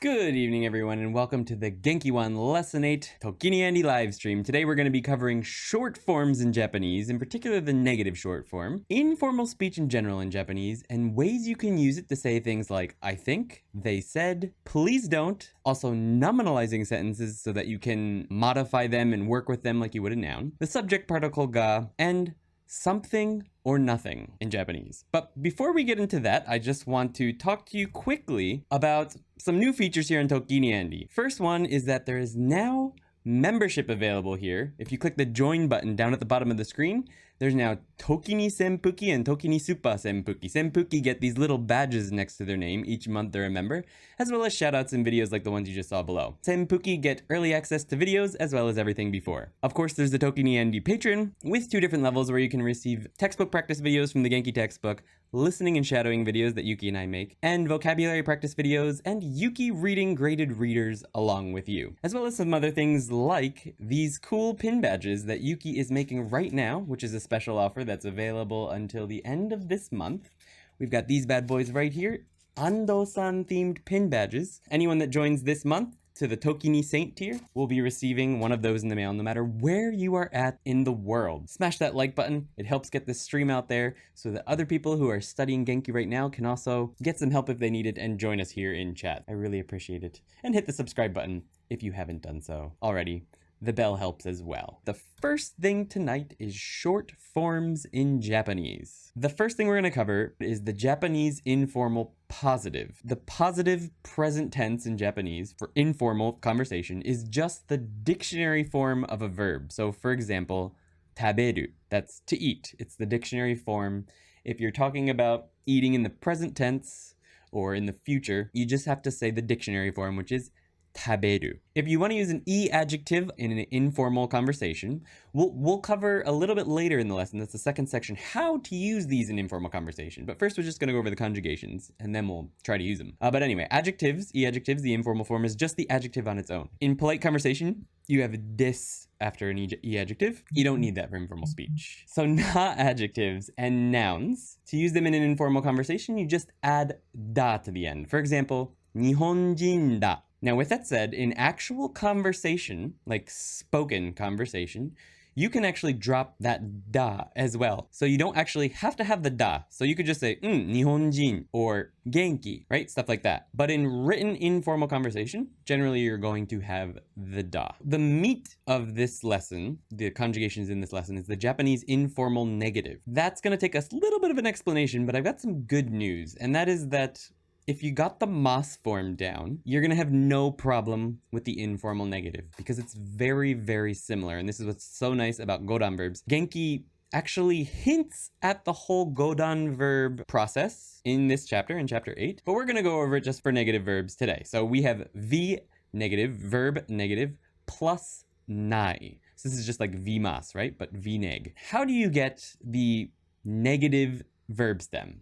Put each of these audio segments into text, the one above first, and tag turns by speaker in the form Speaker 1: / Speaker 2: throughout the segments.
Speaker 1: Good evening, everyone, and welcome to the Genki One Lesson 8 Tokini Andy livestream. Today we're going to be covering short forms in Japanese, in particular the negative short form, informal speech in general in Japanese, and ways you can use it to say things like I think, they said, please don't, also nominalizing sentences so that you can modify them and work with them like you would a noun, the subject particle ga, and something or nothing in Japanese. But before we get into that, I just want to talk to you quickly about some new features here in Tokini Andy. First one is that there is now membership available here. If you click the join button down at the bottom of the screen, there's now Tokini Senpuki and Tokini Suppa Senpuki. Senpuki get these little badges next to their name each month they're a member, as well as shoutouts and videos like the ones you just saw below. Senpuki get early access to videos as well as everything before. Of course, there's the Tokini Andy Patron with 2 different levels where you can receive textbook practice videos from the Genki textbook, listening and shadowing videos that Yuki and I make, and vocabulary practice videos, and Yuki reading graded readers along with you. As well as some other things like these cool pin badges that Yuki is making right now, which is a special offer that's available until the end of this month. We've got these bad boys right here, Ando-san themed pin badges. Anyone that joins this month to the Tokini Saint tier will be receiving one of those in the mail no matter where you are at in the world. Smash that like button. It helps get this stream out there so that other people who are studying Genki right now can also get some help if they need it and join us here in chat. I really appreciate it. And hit the subscribe button if you haven't done so already. The bell helps as well. The first thing tonight is short forms in Japanese. The first thing we're going to cover is the Japanese informal positive. The positive present tense in Japanese for informal conversation is just the dictionary form of a verb. So for example, taberu, that's to eat. It's the dictionary form. If you're talking about eating in the present tense or in the future, you just have to say the dictionary form, which is taberu. If you want to use an e adjective in an informal conversation, we'll cover a little bit later in the lesson, that's the second section, how to use these in informal conversation. But first we're just going to go over the conjugations and then we'll try to use them. But anyway, adjectives, e adjectives, the informal form is just the adjective on its own. In polite conversation, you have des after an e adjective. You don't need that for informal speech. So not adjectives and nouns. To use them in an informal conversation, you just add da to the end. For example, Nihonjin da. Now, with that said, in actual conversation, like spoken conversation, you can actually drop that da as well. So you don't actually have to have the da. So you could just say, Nihonjin or Genki, right? Stuff like that. But in written informal conversation, generally you're going to have the da. The meat of this lesson, the conjugations in this lesson, is the Japanese informal negative. That's going to take us a little bit of an explanation, but I've got some good news. And that is that if you got the mas form down, you're going to have no problem with the informal negative because it's very, very similar. And this is what's so nice about Godan verbs. Genki actually hints at the whole Godan verb process in this chapter, in chapter 8. But we're going to go over it just for negative verbs today. So we have V negative, verb negative, plus nai. So this is just like vimas, right? But V neg. How do you get the negative verb stem?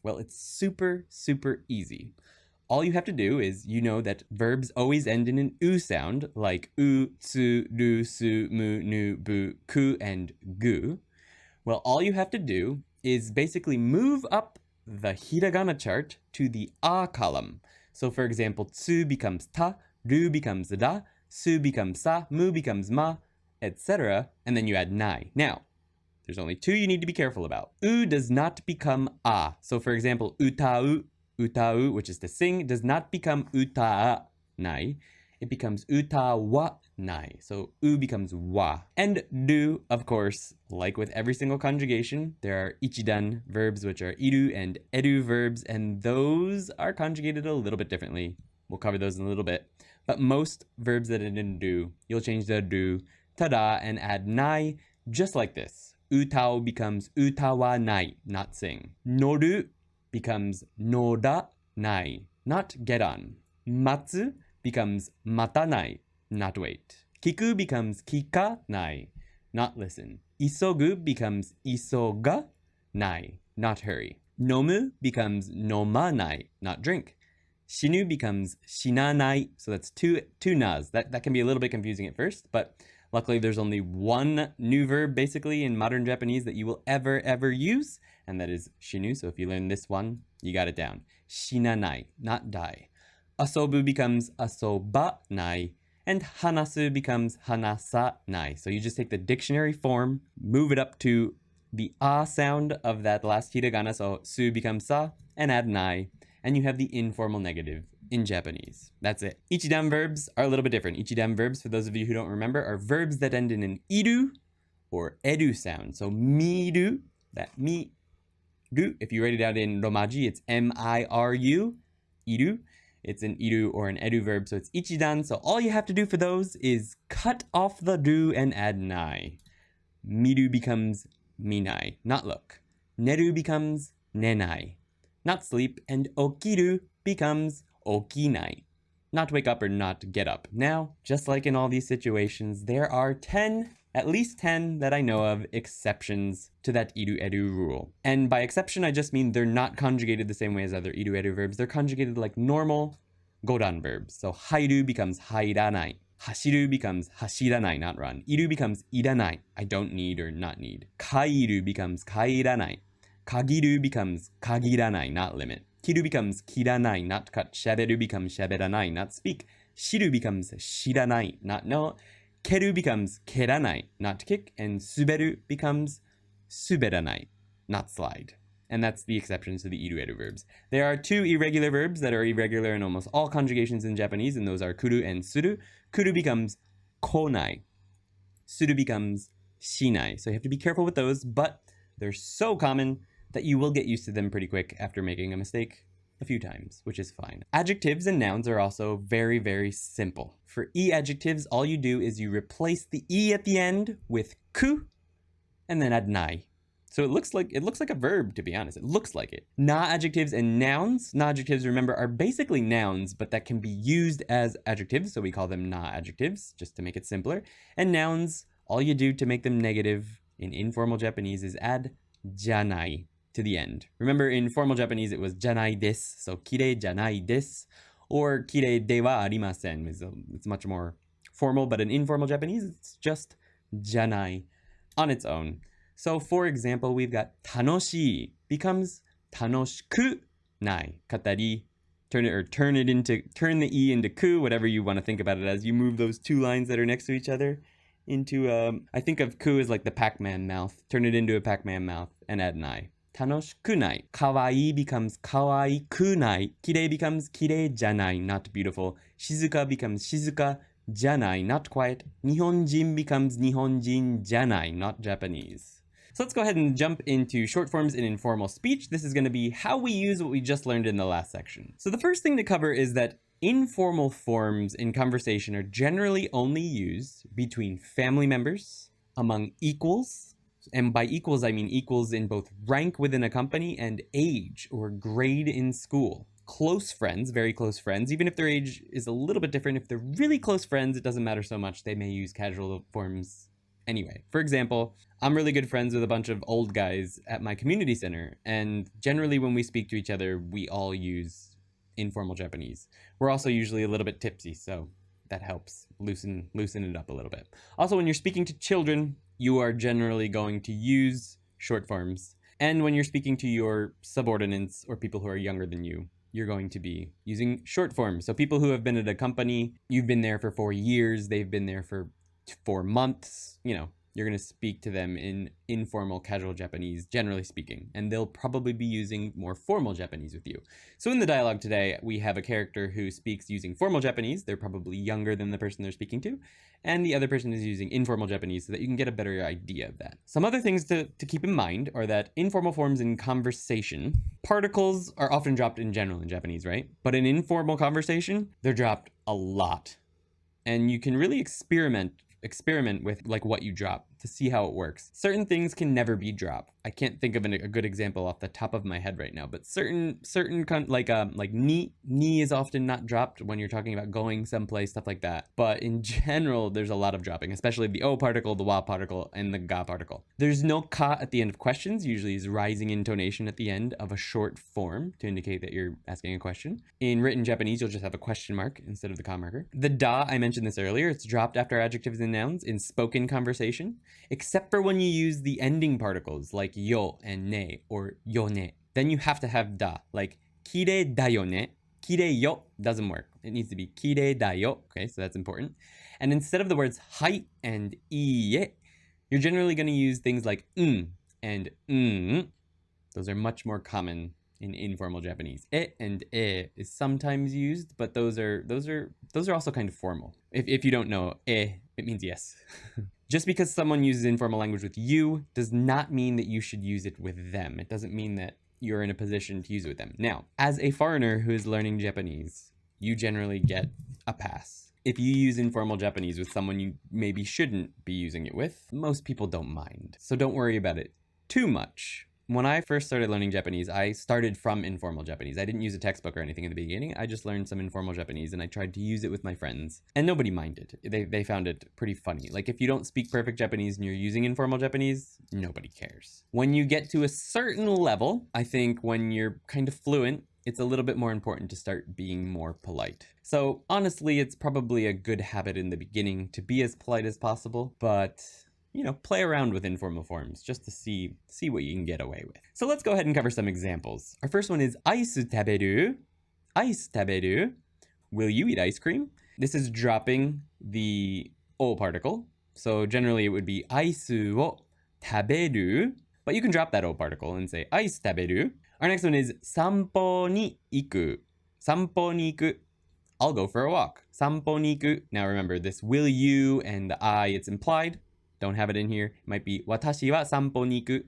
Speaker 1: Well, it's super, super easy. All you have to do is, you know that verbs always end in an u sound, like u, tsu, ru, su, mu, nu, bu, ku, and gu. Well, all you have to do is basically move up the hiragana chart to the a column. So for example, tsu becomes ta, ru becomes da, su becomes sa, mu becomes ma, etc. And then you add nai. Now, there's only 2 you need to be careful about. U does not become a. So for example, utau, utau, which is to sing, does not become utaa nai. It becomes utawa nai. So u becomes wa. And do, of course, like with every single conjugation, there are ichidan verbs, which are iru and eru verbs, and those are conjugated a little bit differently. We'll cover those in a little bit. But most verbs that end in do, you'll change the do to da and add nai, just like this. Utao becomes utawa nai, not sing. Noru becomes noda nai, not get on. Matsu becomes mata nai, not wait. Kiku becomes kika nai, not listen. Isogu becomes isoga nai, not hurry. Nomu becomes noma nai, not drink. Shinu becomes shinanai, so that's two nas. That can be a little bit confusing at first, but luckily, there's only one new verb, basically, in modern Japanese that you will ever use, and that is shinu. So if you learn this one, you got it down. Shinanai, not die. Asobu becomes asobanai. And hanasu becomes hanasanai. So you just take the dictionary form, move it up to the a sound of that last hiragana, so su becomes sa, and add nai. And you have the informal negative in Japanese. That's it. Ichidan verbs are a little bit different. Ichidan verbs, for those of you who don't remember, are verbs that end in an iru or edu sound. So miru, that mi, ru. If you write it out in Romaji, it's M-I-R-U, iru. It's an iru or an edu verb, so it's ichidan. So all you have to do for those is cut off the ru and add nai. Miru becomes minai, not look. Neru becomes nenai, not sleep. And okiru becomes okinai, not wake up or not get up. Now, just like in all these situations, there are at least 10 that I know of, exceptions to that iru-edu rule. And by exception, I just mean they're not conjugated the same way as other iru-edu verbs. They're conjugated like normal godan verbs. So hairu becomes hairanai. Hashiru becomes hashiranai, not run. Iru becomes iranai, I don't need or not need. Kairu becomes kairanai. Kagiru becomes kagiranai, not limit. Kiru becomes kiranai, not cut. Shaberu becomes shaberanai, not speak. Shiru becomes shiranai, not know. Keru becomes keranai, not kick. And suberu becomes suberanai, not slide. And that's the exceptions to the iru-edu verbs. There are 2 irregular verbs that are irregular in almost all conjugations in Japanese, and those are kuru and suru. Kuru becomes konai. Suru becomes shinai. So you have to be careful with those, but they're so common that you will get used to them pretty quick after making a mistake a few times, which is fine. Adjectives and nouns are also very, very simple. For e adjectives, all you do is you replace the e at the end with ku and then add nai. So it looks like a verb, to be honest. It looks like it. Na adjectives and nouns. Na adjectives, remember, are basically nouns, but that can be used as adjectives, so we call them na adjectives, just to make it simpler. And nouns, all you do to make them negative in informal Japanese is add janai to the end. Remember, in formal Japanese, it was janai desu, so kirei janai desu, or kirei de wa arimasen. It's much more formal, but in informal Japanese, it's just janai on its own. So, for example, we've got tanoshii becomes tanoshiku nai. Katari, turn the e into ku, whatever you want to think about it as. You move those 2 lines that are next to each other into, I think of ku as like the Pac-Man mouth. Turn it into a Pac-Man mouth and add nai. Tanoshikunai. Kawaii becomes kawaiikunai. Kirei becomes kirei janai, not beautiful. Shizuka becomes shizuka janai, not quiet. Nihonjin becomes nihonjin janai, not Japanese. So let's go ahead and jump into short forms in informal speech. This is going to be how we use what we just learned in the last section. So the first thing to cover is that informal forms in conversation are generally only used between family members, among equals, and by equals I mean equals in both rank within a company and age or grade in school. Close friends, very close friends, even if their age is a little bit different, if they're really close friends, it doesn't matter so much. They may use casual forms anyway. For example, I'm really good friends with a bunch of old guys at my community center, and generally when we speak to each other, we all use informal Japanese. We're also usually a little bit tipsy, so that helps loosen it up a little bit. Also, when you're speaking to children, you are generally going to use short forms. And when you're speaking to your subordinates or people who are younger than you, you're going to be using short forms. So people who have been at a company, you've been there for 4 years, they've been there for 4 months, you're going to speak to them in informal, casual Japanese, generally speaking, and they'll probably be using more formal Japanese with you. So in the dialogue today, we have a character who speaks using formal Japanese. They're probably younger than the person they're speaking to, and the other person is using informal Japanese so that you can get a better idea of that. Some other things to keep in mind are that informal forms in conversation, particles are often dropped in general in Japanese, right? But in informal conversation, they're dropped a lot. And you can really experiment with like what you drop to see how it works. Certain things can never be dropped. I can't think of a good example off the top of my head right now, but certain like ni is often not dropped when you're talking about going someplace, stuff like that. But in general, there's a lot of dropping, especially the o particle, the wa particle, and the ga particle. There's no ka at the end of questions. Usually is rising intonation at the end of a short form to indicate that you're asking a question. In written Japanese, you'll just have a question mark instead of the ka marker. The da, I mentioned this earlier, it's dropped after adjectives and nouns in spoken conversation, except for when you use the ending particles like yo and ne or yone. Then you have to have da, like kirei da yo ne kirei yo doesn't work. It needs to be kirei da yo. Okay, so that's important. And instead of the words hai and iie, you're generally going to use things like and Those are much more common in informal Japanese. E and e is sometimes used, but those are also kind of formal. If you don't know, it means yes. Just because someone uses informal language with you does not mean that you should use it with them. It doesn't mean that you're in a position to use it with them. Now, as a foreigner who is learning Japanese, you generally get a pass. If you use informal Japanese with someone you maybe shouldn't be using it with, most people don't mind. So don't worry about it too much. When I first started learning Japanese, I started from informal Japanese. I didn't use a textbook or anything in the beginning. I just learned some informal Japanese and I tried to use it with my friends. And nobody minded. They found it pretty funny. Like if you don't speak perfect Japanese and you're using informal Japanese, nobody cares. When you get to a certain level, I think when you're kind of fluent, it's a little bit more important to start being more polite. So honestly, it's probably a good habit in the beginning to be as polite as possible, but play around with informal forms just to see what you can get away with. So let's go ahead and cover some examples. Our first one is aisu taberu. Ice taberu. Will you eat ice cream? This is dropping the o particle. So generally it would be aisu wo taberu, but you can drop that o particle and say ice taberu. Our next one is sanpo ni iku. Sanpo ni iku. I'll go for a walk. Sanpo ni iku. Now remember this will you and the I, it's implied. Don't have it in here. It might be watashi wa sanpo ni iku.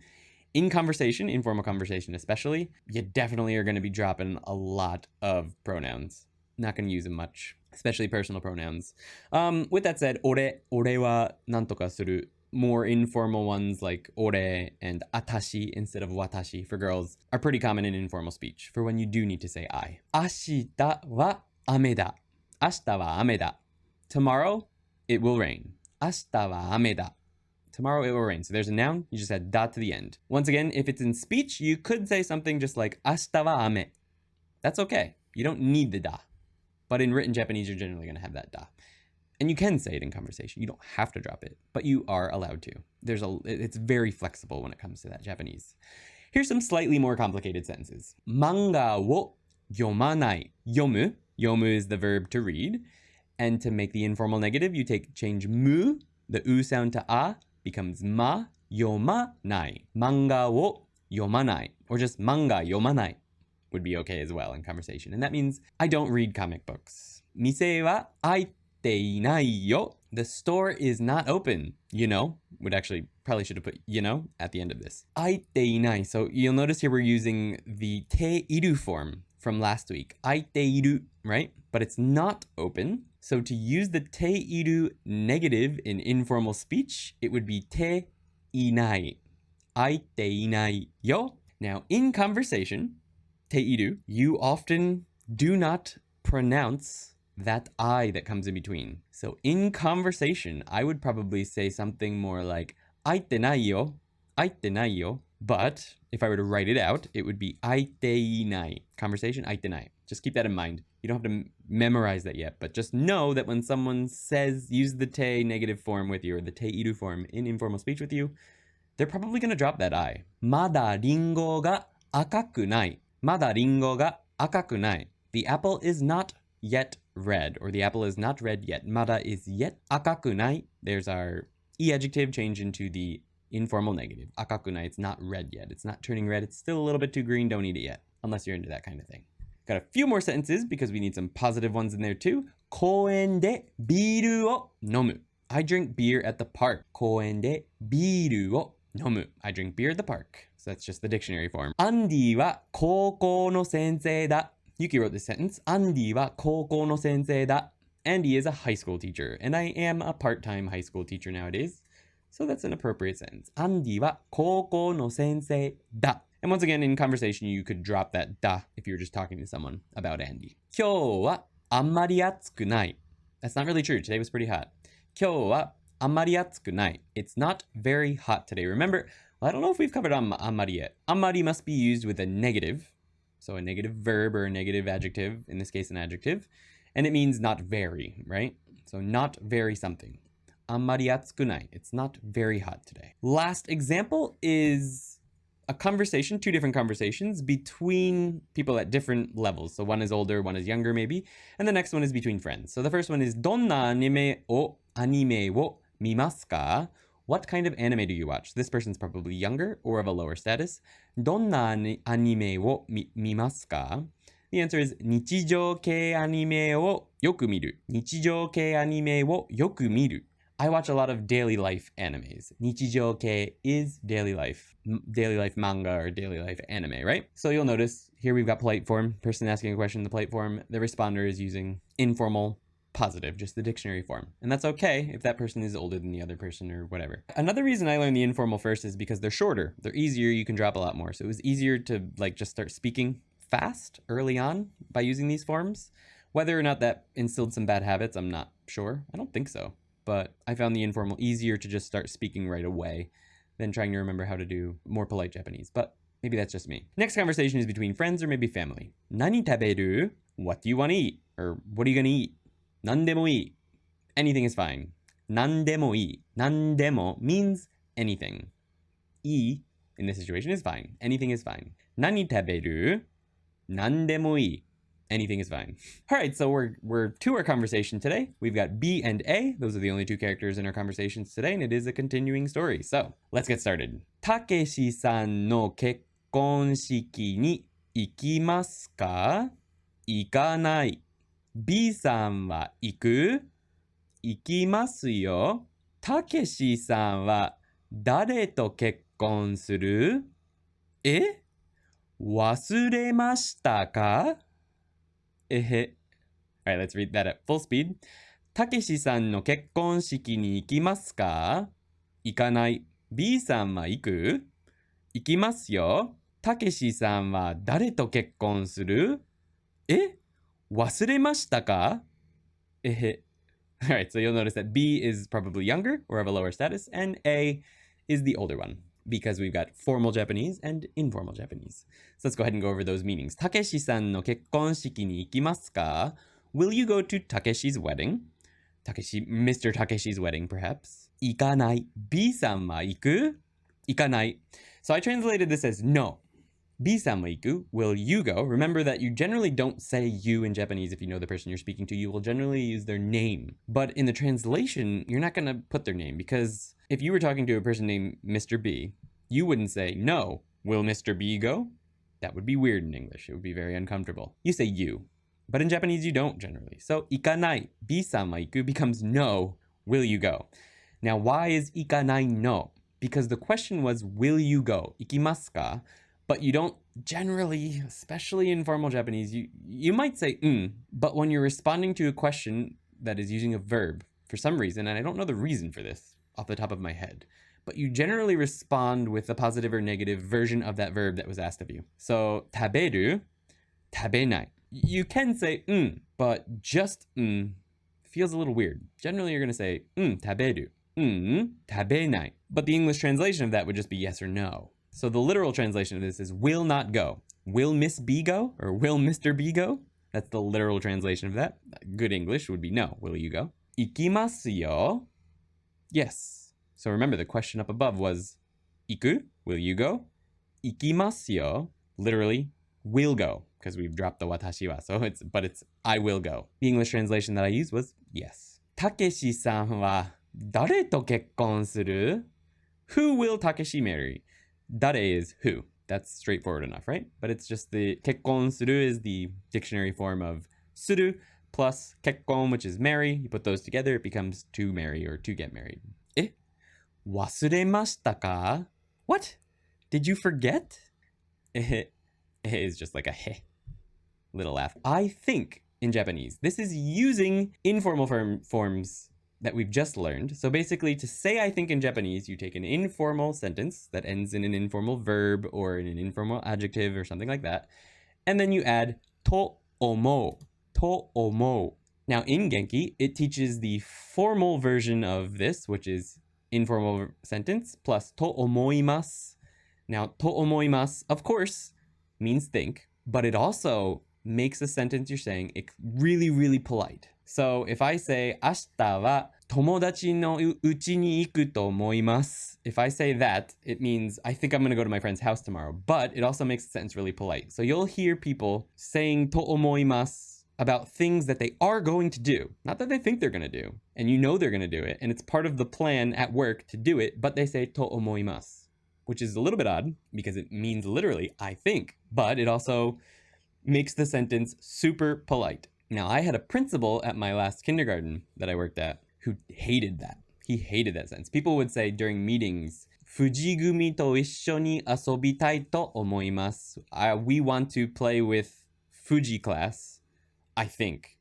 Speaker 1: In conversation, informal conversation especially, you definitely are going to be dropping a lot of pronouns. Not going to use them much, especially personal pronouns. With that said, ore wa nantoka suru. More informal ones like ore and atashi instead of watashi for girls are pretty common in informal speech for when you do need to say I. Ashita wa ame da. Ashita wa ame da. Tomorrow, it will rain. Ashita wa ame da. Tomorrow it will rain. So there's a noun, you just add da to the end. Once again, if it's in speech, you could say something just like ashita wa ame. That's okay. You don't need the da. But in written Japanese, you're generally going to have that da. And you can say it in conversation. You don't have to drop it, but you are allowed to. It's very flexible when it comes to that Japanese. Here's some slightly more complicated sentences. Manga wo yomanai. Yomu. Yomu is the verb to read. And to make the informal negative, you change mu, the u sound to a, becomes ma, yomanai. Manga wo yomanai. Or just manga yomanai would be okay as well in conversation. And that means I don't read comic books. Mise wa aite inai yo. The store is not open. Probably should have put at the end of this. Aite inai. So you'll notice here we're using the te iru form from last week. Aite iru, right? But it's not open. So to use the te iru negative in informal speech, it would be te inai. Aite inai yo. Now in conversation, te iru, you often do not pronounce that I that comes in between. So in conversation, I would probably say something more like aite nai yo, aite nai yo. But if I were to write it out, it would be aite inai. Conversation, aite nai. Just keep that in mind. You don't have to memorize that yet, but just know that when someone says, use the te negative form with you, or the te iru form in informal speech with you, they're probably going to drop that I. Mada ringo ga akaku nai. Mada ringo ga akaku nai. The apple is not yet red, or the apple is not red yet. Mada is yet. Akaku nai. There's our e adjective change into the informal negative. Akaku nai. It's not red yet. It's not turning red. It's still a little bit too green. Don't eat it yet, unless you're into that kind of thing. Got a few more sentences because we need some positive ones in there too. Koen de biru o nomu. I drink beer at the park. Koen de biru o nomu. I drink beer at the park. So that's just the dictionary form. Andy wa koukou no sensei da. Yuki wrote this sentence. Andy wa koukou no sensei da. Andy is a high school teacher, and I am a part-time high school teacher nowadays. So that's an appropriate sentence. Andy wa koukou no sensei da. And once again, in conversation, you could drop that da if you were just talking to someone about Andy. Kyou wa ammari atsuku nai. That's not really true. Today was pretty hot. Kyou wa ammari atsuku nai. It's not very hot today. Remember, I don't know if we've covered ammari yet. Ammari must be used with a negative. So a negative verb or a negative adjective, in this case an adjective. And it means not very, right? So not very something. Ammari atsuku nai. It's not very hot today. Last example is a conversation, two different conversations between people at different levels. So one is older, one is younger maybe, and the next one is between friends. So the first one is どんなアニメを見ますか? What kind of anime do you watch? This person's probably younger or of a lower status. どんなアニメを見ますか? The answer is 日常系アニメをよく見る。日常系アニメをよく見る。I watch a lot of daily life animes. 日常系 is daily life manga or daily life anime, right? So you'll notice here we've got polite form, person asking a question in the polite form. The responder is using informal positive, just the dictionary form. And that's okay if that person is older than the other person or whatever. Another reason I learned the informal first is because they're shorter. They're easier, you can drop a lot more. So it was easier to like just start speaking fast early on by using these forms. Whether or not that instilled some bad habits, I'm not sure. I don't think so. But I found the informal easier to just start speaking right away than trying to remember how to do more polite Japanese. But maybe that's just me. Next conversation is between friends or maybe family. 何食べる? What do you want to eat? Or what are you going to eat? 何でもいい. Anything is fine. 何でもいい. 何でも means anything. いい in this situation is fine. Anything is fine. 何食べる? 何でもいい. Anything is fine. All right, so we're to our conversation today. We've got B and A. Those are the only two characters in our conversations today, and it is a continuing story. So let's get started. たけしさんの結婚式に行きますか? 行かない. B さんは行く? 行きますよ. たけしさんは誰と結婚する? え? 忘れましたか? Alright, let's read that at full speed. たけしさんの結婚式に行きますか? 行かない。B さんは行く? 行きますよ。たけしさんは誰と結婚する? え? 忘れましたか? Alright, so you'll notice that B is probably younger or of a lower status, and A is the older one, because we've got formal Japanese and informal Japanese. So let's go ahead and go over those meanings. たけしさんの結婚式に行きますか? Will you go to Takeshi's wedding? Mr. Takeshi's wedding, perhaps. 行かない. B さんは行く? 行かない. So I translated this as no. B さんは行く? Will you go? Remember that you generally don't say you in Japanese if you know the person you're speaking to. You will generally use their name. But in the translation, you're not going to put their name, because if you were talking to a person named Mr. B, you wouldn't say, no, will Mr. B go? That would be weird in English. It would be very uncomfortable. You say you. But in Japanese, you don't generally. So, 行かない. B-san wa iku becomes no, will you go? Now, why is 行かない no? Because the question was, will you go? 行きますか? But you don't generally, especially in formal Japanese, you might say but when you're responding to a question that is using a verb, for some reason, and I don't know the reason for this off the top of my head, but you generally respond with a positive or negative version of that verb that was asked of you. So, 食べる, 食べない. You can say but just feels a little weird. Generally, you're going to say 食べる, 食べない. But the English translation of that would just be yes or no. So the literal translation of this is will not go. Will Miss B go? Or will Mr. B go? That's the literal translation of that. Good English would be no. Will you go? 行きますよ. Yes. So remember, the question up above was 行く? Will you go? 行きますよ. Literally, will go, because we've dropped the watashi wa. So it's I will go. The English translation that I used was yes. たけしさんは誰と結婚する? Who will Takeshi marry? Dare is who. That's straightforward enough, right? But it's just the 結婚する is the dictionary form of する plus 結婚, which is marry. You put those together, it becomes to marry or to get married. 忘れましたか? What? Did you forget? Is just like a he. Little laugh. I think in Japanese, this is using informal forms that we've just learned. So basically, to say I think in Japanese, you take an informal sentence that ends in an informal verb or in an informal adjective or something like that, and then you add to omou. To omou. Now in Genki, it teaches the formal version of this, which is informal sentence plus to omoimasu. Now, to omoimasu, of course, means think, but it also makes the sentence you're saying really, really polite. So if I say 明日は友達の家に行くと思います. If I say that, it means I think I'm going to go to my friend's house tomorrow. But it also makes the sentence really polite. So you'll hear people saying と思います about things that they are going to do. Not that they think they're going to do. And you know they're going to do it. And it's part of the plan at work to do it. But they say と思います. Which is a little bit odd because it means literally, I think. But it also makes the sentence super polite. Now, I had a principal at my last kindergarten that I worked at who hated that. He hated that sentence. People would say during meetings, 藤組と一緒に遊びたいと思います. We want to play with Fuji class, I think.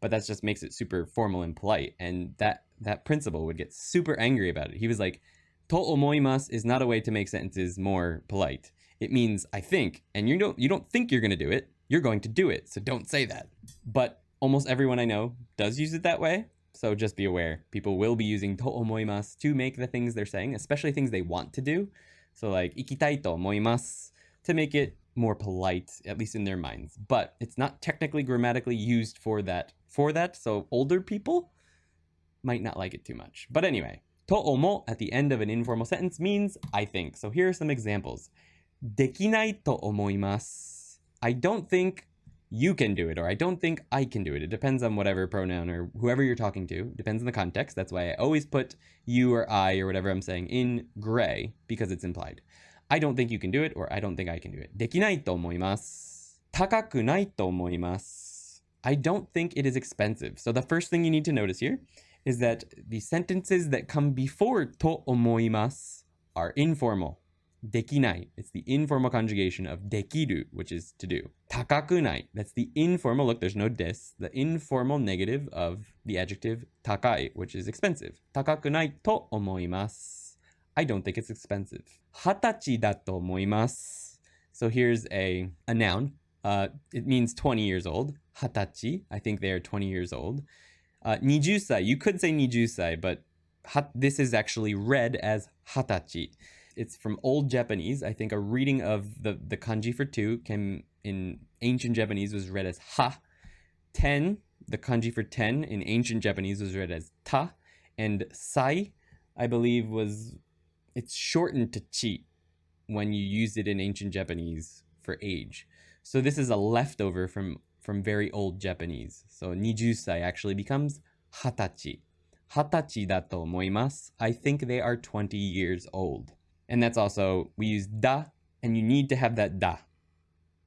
Speaker 1: But that just makes it super formal and polite. And that principal would get super angry about it. He was like, と思います is not a way to make sentences more polite. It means I think, and you don't think you're going to do it. You're going to do it, so don't say that. But almost everyone I know does use it that way, so just be aware. People will be using と思います to make the things they're saying, especially things they want to do. So like 行きたいと思います to make it more polite, at least in their minds. But it's not technically grammatically used for that, so older people might not like it too much. But anyway, と思 at the end of an informal sentence means I think. So here are some examples. できないと思います. I don't think you can do it, or I don't think I can do it. It depends on whatever pronoun or whoever you're talking to. Depends on the context. That's why I always put you or I or whatever I'm saying in gray, because it's implied. I don't think you can do it, or I don't think I can do it. できないと思います. 高くないと思います. I don't think it is expensive. So the first thing you need to notice here is that the sentences that come before と思います are informal. できない, it's the informal conjugation of できる, which is to do. 高くない, that's the informal, look, there's no dis, the informal negative of the adjective 高い, which is expensive. 高くないと思います. I don't think it's expensive. 20歳だと思います. So here's a noun. It means 20 years old. 20歳, I think they are 20 years old. 20歳, you could say 20歳, but this is actually read as 20歳. It's from Old Japanese. I think a reading of the kanji for 2 came in ancient Japanese was read as ha. 10, the kanji for 10 in ancient Japanese was read as ta. And sai, I believe, it's shortened to chi when you used it in ancient Japanese for age. So this is a leftover from very old Japanese. So 20歳 actually becomes 20歳. 20歳だと思います. I think they are 20 years old. And that's also, we use da, and you need to have that da.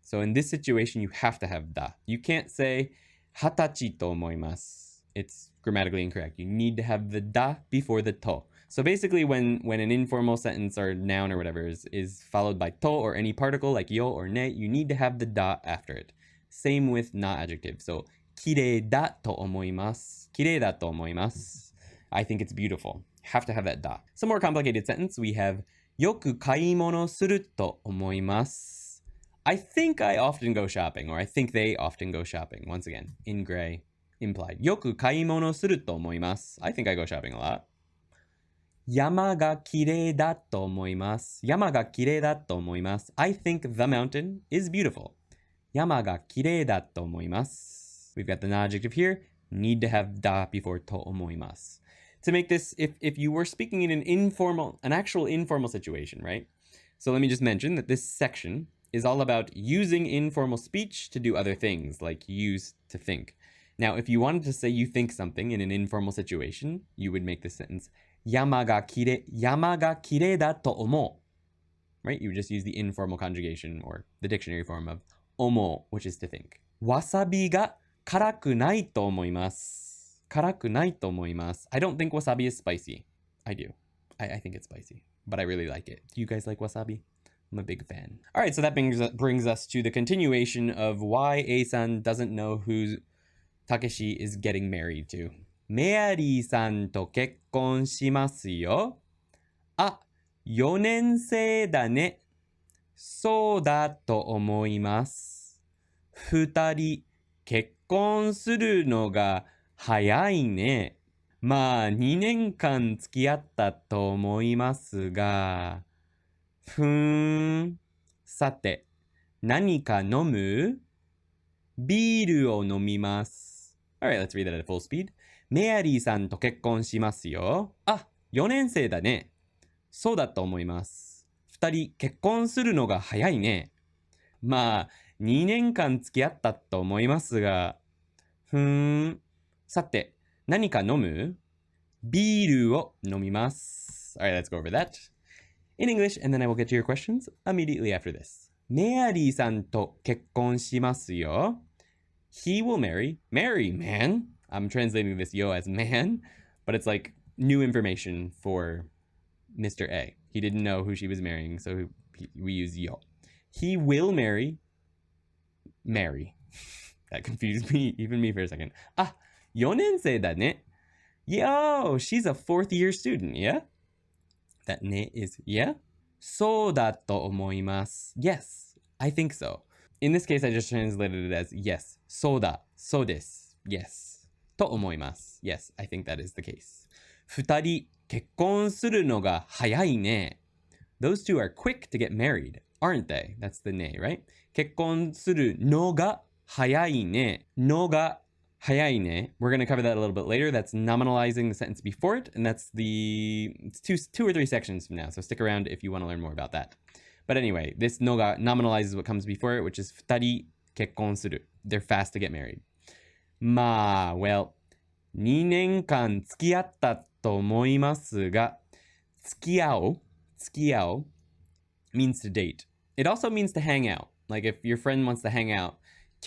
Speaker 1: So in this situation, you have to have da. You can't say 20歳と思います. It's grammatically incorrect. You need to have the da before the to. So basically, when an informal sentence or noun or whatever is followed by to or any particle like yo or ne, you need to have the da after it. Same with na adjective. So 綺麗だと思います. 綺麗だと思います. I think it's beautiful. Have to have that da. Some more complicated sentence. We have よく買い物すると思います. I think I often go shopping, or I think they often go shopping. Once again, in gray, implied. よく買い物すると思います. I think I go shopping a lot. 山が綺麗だと思います. 山が綺麗だと思います. I think the mountain is beautiful. 山が綺麗だと思います. We've got the non-adjective here. Need to have da before と思います. To make this, if you were speaking in an actual informal situation, right? So let me just mention that this section is all about using informal speech to do other things, like use to think. Now, if you wanted to say you think something in an informal situation, you would make this sentence, 山が綺麗だと思う. Right? You would just use the informal conjugation or the dictionary form of 思う, which is to think. わさびが辛くないと思います. 辛くないと思います. I don't think wasabi is spicy. I do. I think it's spicy, but I really like it. Do you guys like wasabi? I'm a big fan. All right, so that brings us to the continuation of why A-san doesn't know who Takeshi is getting married to. メアリーさんと結婚しますよ. あ、4年生だね. そうだと思います. 2人結婚するのが早いね。まあ2年間付き合ったと思いますが。ふーん。さて、何か飲む？ビールを飲みます。Alright, let's read that at full speed. メアリーさんと結婚しますよ。あ、4年生だね。そうだと思います。2人結婚するのが早いね。まあ、2年間付き合ったと思いますが。さて、何か飲む？ビールを飲みます。Alright, let's go over that. In English, and then I will get to your questions immediately after this. メアリーさんと結婚しますよ。He will marry man. I'm translating this yo as man, but it's like new information for Mr. A. He didn't know who she was marrying, so we use yo. He will marry. That confused me, even me for a second. Ah, 4年生だね. Yo, she's a 4th year student, yeah? That ne is yeah? そうだと思います. Yes, I think so. In this case, I just translated it as yes. そうだ, soです. Yes. と思います. Yes, I think that is the case. 2人結婚するのが早いね. Those two are quick to get married, aren't they? That's the ne, right? 結婚するのが早いね. のが早いね. We're going to cover that a little bit later. That's nominalizing the sentence before it, and that's it's two or three sections from now. So stick around if you want to learn more about that. But anyway, this no ga nominalizes what comes before it, which is 2人結婚する. They're fast to get married. まあ, well, 2年間付き合ったと思いますが、付き合う means to date. It also means to hang out. Like if your friend wants to hang out,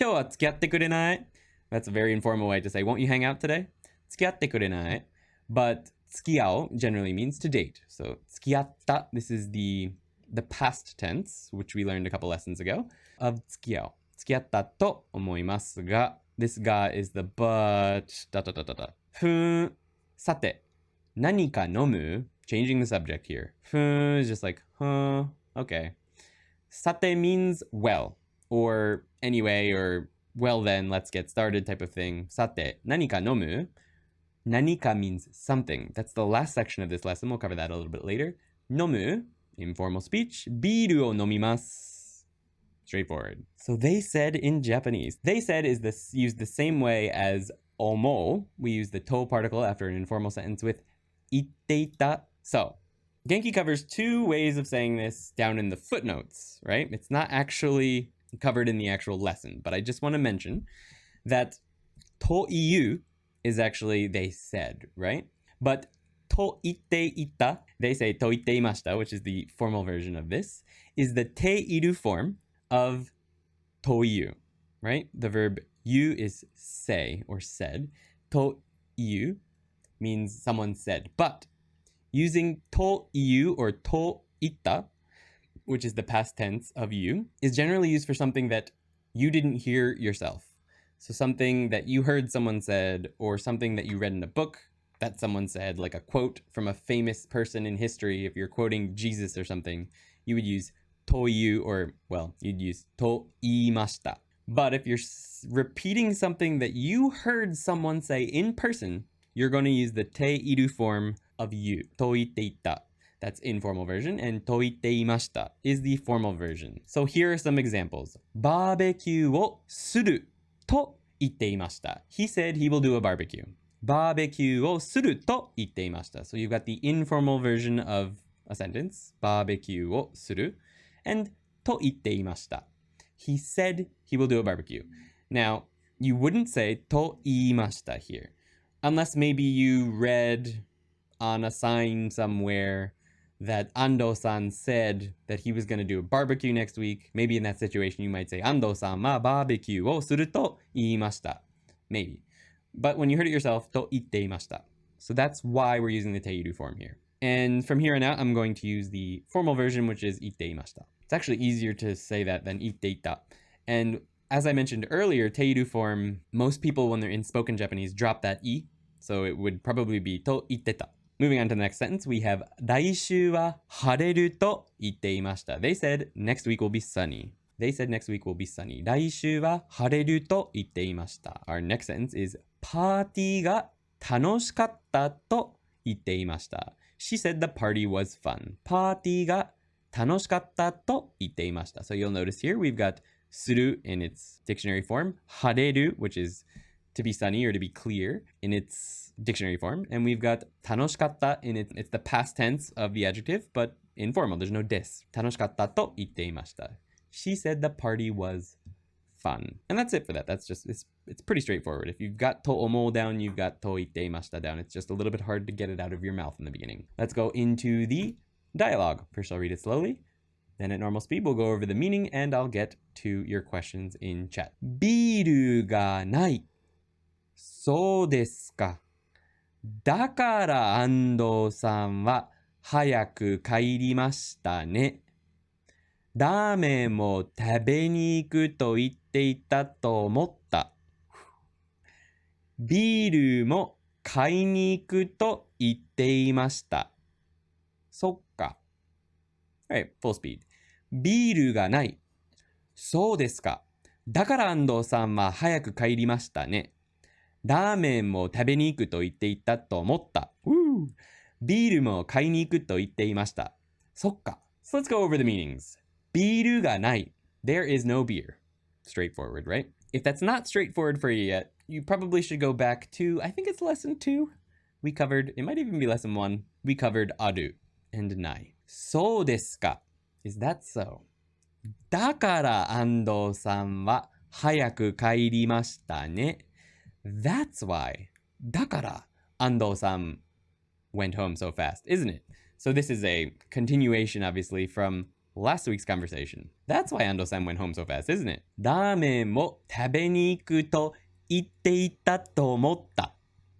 Speaker 1: 今日は付き合ってくれない? That's a very informal way to say, won't you hang out today? 付き合ってくれない? But 付き合う generally means to date. So 付き合った, this is the past tense, which we learned a couple lessons ago, of 付き合う. 付き合ったと思いますが, this ga is the but,さて, 何か飲む? Changing the subject here. Is just like, okay. Sate means well, or anyway, or well then, let's get started type of thing. Sate, 何か飲む? 何か means something. That's the last section of this lesson. We'll cover that a little bit later. 飲む, informal speech. ビールを飲みます. Straightforward. So they said in Japanese. They said is used the same way as omo. We use the to particle after an informal sentence with itteita. So Genki covers 2 ways of saying this down in the footnotes, right? It's not actually covered in the actual lesson, but I just want to mention that toiyu is actually they said, right? But toitteita, they say toitteimashita, which is the formal version of this, is the teiru form of toiyu, right? The verb yu is say or said. Toiyu means someone said, but using toiyu or toitta, which is the past tense of you, is generally used for something that you didn't hear yourself. So something that you heard someone said, or something that you read in a book that someone said, like a quote from a famous person in history. If you're quoting Jesus or something, you would use toiyu, or, well, you'd use toimashita. But if you're repeating something that you heard someone say in person, you're going to use the teiru form of you, toitteita. That's informal version, and toitteimashita is the formal version. So here are some examples. Barbecue wo suru to itteimashita. He said he will do a barbecue. Barbecue wo suru to itteimashita. So you've got the informal version of a sentence, barbecue wo suru, and to itteimashita. He said he will do a barbecue. Now, you wouldn't say to iimashita here, unless maybe you read on a sign somewhere that Ando-san said that he was going to do a barbecue next week. Maybe in that situation you might say, Ando-san ma barbecue wo suru to iimashita. Maybe. But when you heard it yourself, to itteimashita. So that's why we're using the teiru form here. And from here on out, I'm going to use the formal version, which is itteimashita. It's actually easier to say that than itteita. And as I mentioned earlier, teiru form, most people when they're in spoken Japanese drop that i. So it would probably be to itteta. Moving on to the next sentence, we have 来週は晴れると言っていました. They said next week will be sunny. They said next week will be sunny. 来週は晴れると言っていました. Our next sentence is パーティーが楽しかったと言っていました. She said the party was fun. パーティーが楽しかったと言っていました. So you'll notice here we've got する in its dictionary form, 晴れる, which is to be sunny or to be clear in its dictionary form. And we've got 楽しかった in it's the past tense of the adjective, but informal. There's no des. 楽しかったと言っていました. She said the party was fun. And that's it for that. That's just, it's pretty straightforward. If you've got to omo down, you've got to itte imashita down. It's just a little bit hard to get it out of your mouth in the beginning. Let's go into the dialogue. First, I'll read it slowly. Then at normal speed, we'll go over the meaning and I'll get to your questions in chat. ビールがない。そうですか。だから安藤さんは早く帰りましたね。ラーメンも食べに行くと言っていたと思った。ビールも買いに行くと言っていました。そっか。Alright, full speed. ビールがない。そうですか。だから安藤さんは早く帰りましたね。ラーメンも食べに行くと言っていたと思った。ビールも買いに行くと言っていました。そっか。So let's go over the meanings. ビールがない。There is no beer. Straightforward, right? If that's not straightforward for you yet, you probably should go back to, I think it's lesson 2. We covered, it might even be lesson 1. We covered ある and ない。そうですか。Is that so? だから安藤さんは早く帰りましたね。That's why. だから安藤さん went home so fast, isn't it? So this is a continuation, obviously, from last week's conversation. That's why Ando-san went home so fast, isn't it? ラーメンも食べに行くと言っていたと思った。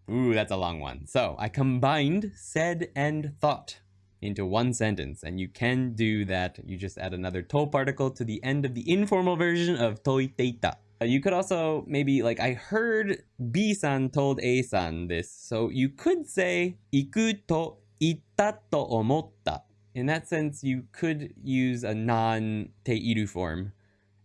Speaker 1: Ooh, that's a long one. So I combined said and thought into one sentence, and you can do that. You just add another to particle to the end of the informal version of と言っていた. You could also maybe, like, I heard B-san told A-san this, so you could say 行くと言ったと思った. In that sense, you could use a non-teiru form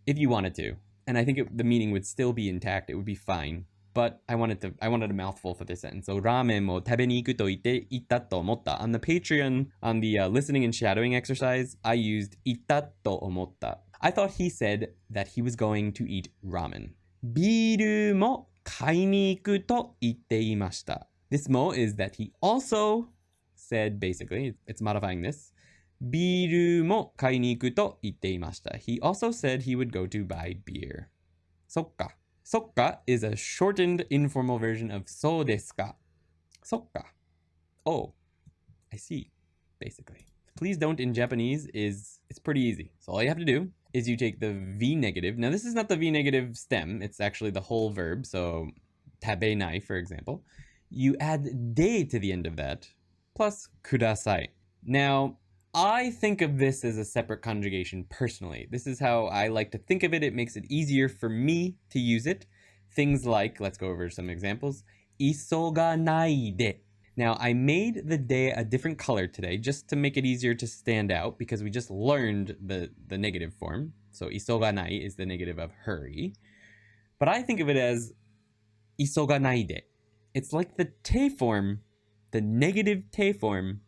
Speaker 1: if you wanted to. And I think the meaning would still be intact. It would be fine. But I wanted a mouthful for this sentence. So, ラーメンも食べに行くと言っていたと思った. On the Patreon, on the listening and shadowing exercise, I used いたと思った. I thought he said that he was going to eat ramen. ビールも買いに行くと言っていました. This mo is that he also said, basically, it's modifying this. ビールも買いに行くと言っていました. He also said he would go to buy beer. そっか. そっか is a shortened informal version of そうですか. そっか. Oh, I see, basically. Please don't in Japanese it's pretty easy. So all you have to do is you take the V negative. Now this is not the V negative stem. It's actually the whole verb. So 食べない, for example. You add de to the end of that, plus ください. Now, I think of this as a separate conjugation personally. This is how I like to think of it. It makes it easier for me to use it. Things like, let's go over some examples. 急がないで. Now, I made the de a different color today just to make it easier to stand out because we just learned the negative form. So 急がない is the negative of hurry. But I think of it as 急がないで. It's like the te form, the negative te form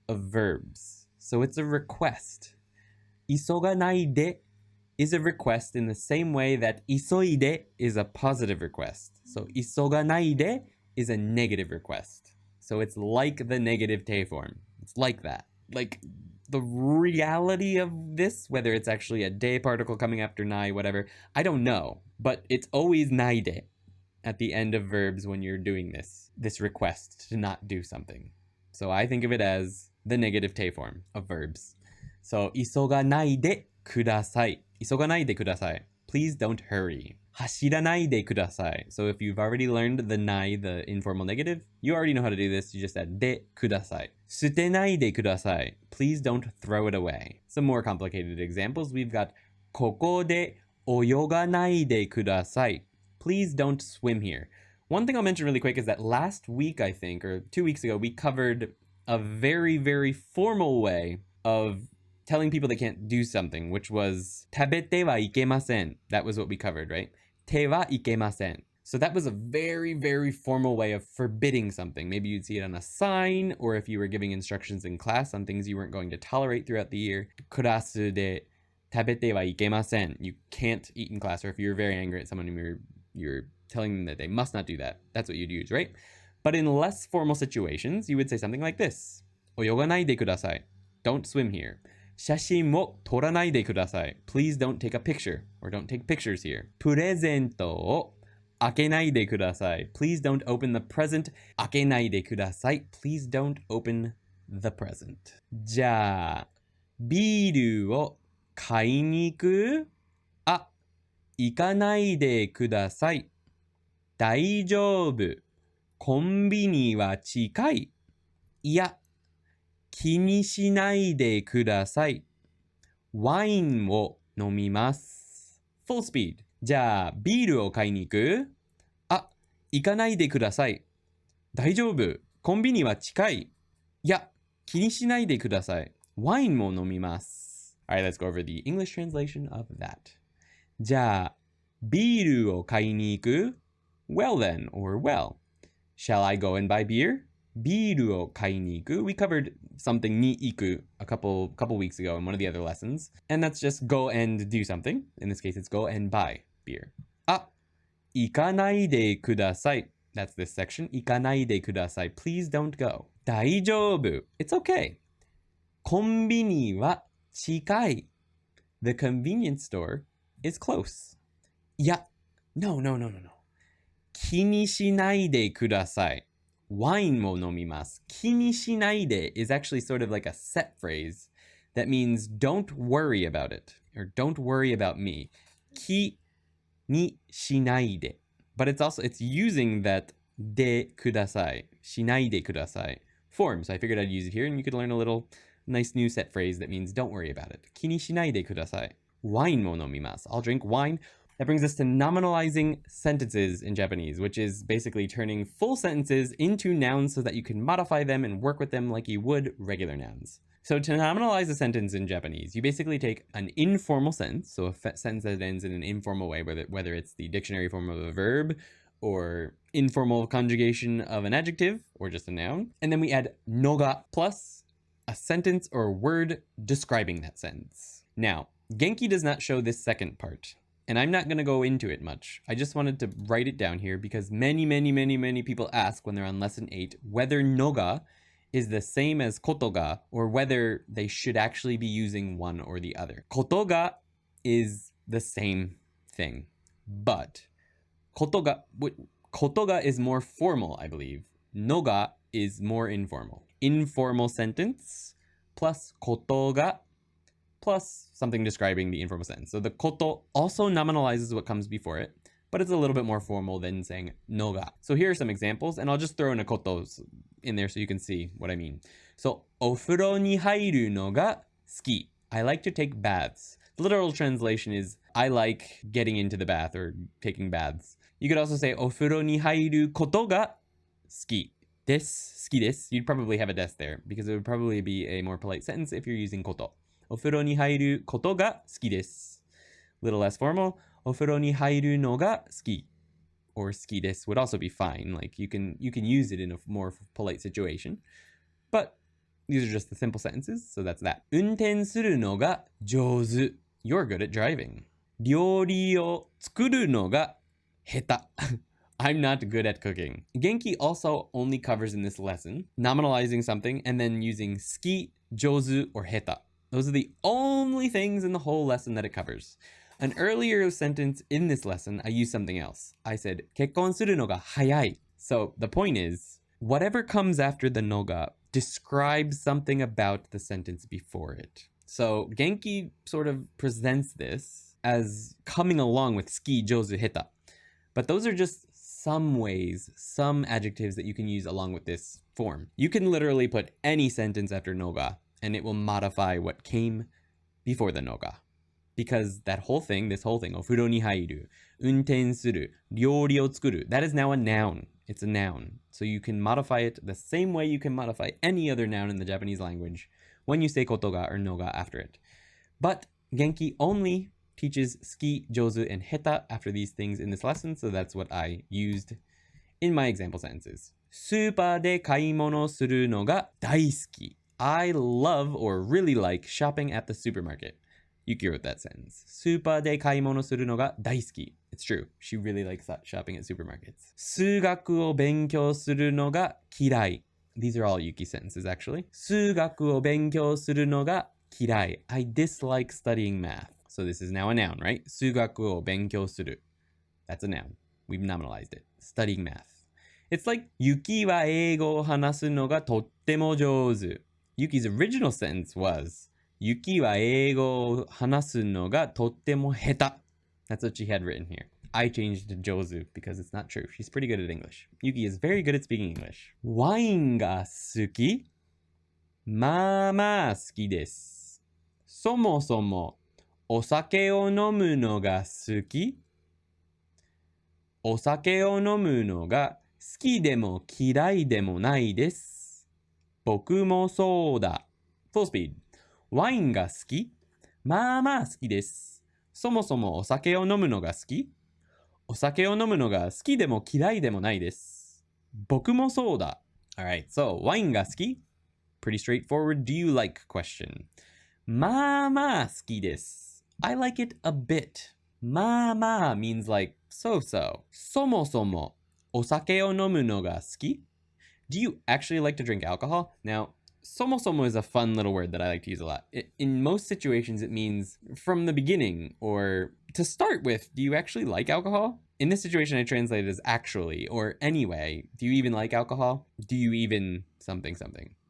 Speaker 1: of verbs. So it's a request. 急がないで is a request in the same way that 急いで is a positive request. So 急がないで is a negative request. So it's like the negative te form. It's like that. Like the reality of this, whether it's actually a de particle coming after nai, whatever, I don't know. But it's always naide at the end of verbs when you're doing this request to not do something. So I think of it as the negative te form of verbs. So 急がないでください. 急がないでください. Please don't hurry. 走らないでください. So if you've already learned the nai, the informal negative, you already know how to do this. You just add でください. 捨てないでください. Please don't throw it away. Some more complicated examples. We've got ここで泳がないでください. Please don't swim here. One thing I'll mention really quick is that last week, I think, or 2 weeks ago, we covered a very, very formal way of telling people they can't do something, which was 食べてはいけません. That was what we covered, right? てはいけません. So that was a very, very formal way of forbidding something. Maybe you'd see it on a sign, or if you were giving instructions in class on things you weren't going to tolerate throughout the year. クラスで食べてはいけません. You can't eat in class, or if you're very angry at someone and you're telling them that they must not do that. That's what you'd use, right? But in less formal situations, you would say something like this. 泳がないでください. Don't swim here. 写真も撮らないでください. Please don't take a picture, or don't take pictures here. プレゼントを開けないでください. Please don't open the present. 開けないでください. Please don't open the present. じゃあ、ビールを買いに行く？あ、行かないでください。大丈夫。コンビニは近い。いや、気にしないでください。ワインを飲みます。Full speed. じゃあ、ビールを買いに行く？あ、行かないでください。大丈夫。コンビニは近い。いや、気にしないでください。ワインも飲みます。Alright, let's go over the English translation of that. じゃあ、ビールを買いに行く？ Well then, or well. Shall I go and buy beer? ビールを買いに行く? We covered something に行く a couple weeks ago in one of the other lessons. And that's just go and do something. In this case, it's go and buy beer. あ、行かないでください. That's this section. 行かないでください. Please don't go. 大丈夫. It's okay. コンビニは近い. The convenience store is close. いや、no. 気にしないでください. ワインも飲みます. 気にしないで is actually sort of like a set phrase that means don't worry about it, or don't worry about me. 気にしないで. But it's using that でください, しないでください form. So I figured I'd use it here, and you could learn a little nice new set phrase that means don't worry about it. 気にしないでください. ワインも飲みます. I'll drink wine. That brings us to nominalizing sentences in Japanese, which is basically turning full sentences into nouns so that you can modify them and work with them like you would regular nouns. So to nominalize a sentence in Japanese, you basically take an informal sentence, so a sentence that ends in an informal way, whether it's the dictionary form of a verb or informal conjugation of an adjective or just a noun, and then we add noga plus a sentence or word describing that sentence. Now, Genki does not show this second part. And I'm not going to go into it much. I just wanted to write it down here because many people ask when they're on lesson 8 whether noga is the same as kotoga or whether they should actually be using one or the other. Kotoga is the same thing, but kotoga is more formal, I believe. Noga is more informal. Informal sentence plus kotoga plus something describing the informal sentence. So the koto also nominalizes what comes before it, but it's a little bit more formal than saying noga. So here are some examples, and I'll just throw in a kotos in there so you can see what I mean. So, お風呂に入るのが好き. I like to take baths. The literal translation is, I like getting into the bath or taking baths. You could also say, お風呂に入ることが好き. Des, 好きです. You'd probably have a des there, because it would probably be a more polite sentence if you're using koto. お風呂に入ることが好きです. Little less formal. お風呂に入るのが好き. Or 好きです would also be fine. Like you can use it in a more polite situation. But these are just the simple sentences, so that's that. 運転するのが上手. You're good at driving. 料理を作るのが下手. I'm not good at cooking. Genki also only covers in this lesson nominalizing something and then using 好き, 上手, or 下手. Those are the only things in the whole lesson that it covers. An earlier sentence in this lesson, I used something else. I said, 結婚するのが早い. So the point is, whatever comes after the noga describes something about the sentence before it. So Genki sort of presents this as coming along with 好き, 上手, 下手. But those are just some ways, some adjectives that you can use along with this form. You can literally put any sentence after noga, and it will modify what came before the noga. Because that whole thing, お風呂に入る, 運転する, 料理を作る, that is now a noun. It's a noun. So you can modify it the same way you can modify any other noun in the Japanese language when you say kotoga or noga after it. But Genki only teaches 好き, 上手, and 下手 after these things in this lesson, so that's what I used in my example sentences. スーパーで買い物するのが大好き. I love or really like shopping at the supermarket. Yuki wrote that sentence. スーパーで買い物するのが大好き. It's true. She really likes shopping at supermarkets. 数学を勉強するのが嫌い. These are all Yuki sentences, actually. 数学を勉強するのが嫌い. I dislike studying math. So this is now a noun, right? 数学を勉強する. That's a noun. We've nominalized it. Studying math. It's like, ユキは英語を話すのがとっても上手. Yuki's original sentence was, ユキは英語を話すのがとっても下手. That's what she had written here. I changed to 上手 because it's not true. She's pretty good at English. Yuki is very good at speaking English. ワインが好き? まあまあ好きです. そもそもお酒を飲むのが好き? お酒を飲むのが好きでも嫌いでもないです。僕もそうだ。Full speed. ワインが好き? まあまあ好きです。そもそもお酒を飲むのが好き? お酒を飲むのが好きでも嫌いでもないです。僕もそうだ。Alright, so ワインが好き? Pretty straightforward. Do you like question? まあまあ好きです。I like it a bit. まあまあ means like so-so. そもそもお酒を飲むのが好き? Do you actually like to drink alcohol? Now, そもそも is a fun little word that I like to use a lot. In most situations, it means from the beginning or to start with. Do you actually like alcohol? In this situation, I translate it as actually or anyway. Do you even like alcohol? Do you even something,